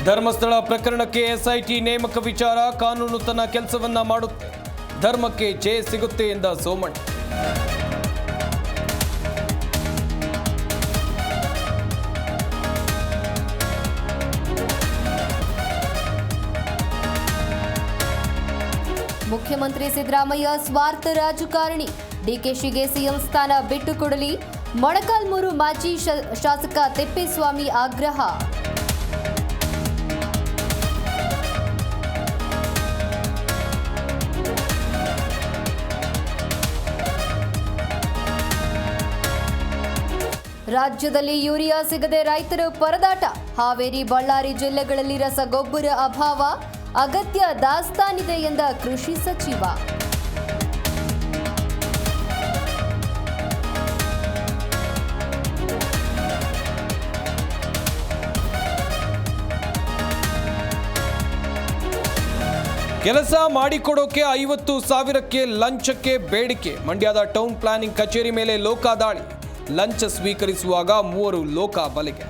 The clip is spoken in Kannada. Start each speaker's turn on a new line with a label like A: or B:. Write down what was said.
A: ಧರ್ಮಸ್ಥಳ ಪ್ರಕರಣಕ್ಕೆ ಎಸ್ಐಟಿ ನೇಮಕ ವಿಚಾರ ಕಾನೂನು ತನ್ನ ಕೆಲಸವನ್ನ ಮಾಡುತ್ತೆ. ಧರ್ಮಕ್ಕೆ ಜಯ ಸಿಗುತ್ತೆ ಎಂದ ಸೋಮಣ್ಣ.
B: ಮುಖ್ಯಮಂತ್ರಿ ಸಿದ್ದರಾಮಯ್ಯ ಸ್ವಾರ್ಥ ರಾಜಕಾರಣಿ, ಡಿಕೆಶಿಗೆ ಸಿಎಂ ಸ್ಥಾನ ಬಿಟ್ಟುಕೊಡಲಿ, ಮೊಳಕಾಲ್ಮೂರು ಮಾಜಿ ಶಾಸಕ ತಿಪ್ಪೇಸ್ವಾಮಿ ಆಗ್ರಹ. ರಾಜ್ಯದಲ್ಲಿ ಯೂರಿಯಾ ಸಿಗದೆ ರೈತರ ಪರದಾಟ. ಹಾವೇರಿ, ಬಳ್ಳಾರಿ ಜಿಲ್ಲೆಗಳಲ್ಲಿ ರಸಗೊಬ್ಬರ ಅಭಾವ, ಅಗತ್ಯ ದಾಸ್ತಾನಿದೆ ಎಂದ ಕೃಷಿ ಸಚಿವ.
A: ಕೆಲಸ ಮಾಡಿಕೊಡೋಕೆ 50,000ಕ್ಕೆ ಲಂಚಕ್ಕೆ ಬೇಡಿಕೆ. ಮಂಡ್ಯದ ಟೌನ್ ಪ್ಲಾನಿಂಗ್ ಕಚೇರಿ ಮೇಲೆ ಲೋಕಾದಾಳಿ. ಲಂಚ ಸ್ವೀಕರಿಸುವಾಗ 3 ಲೋಕ ಬಲೆಗೆ.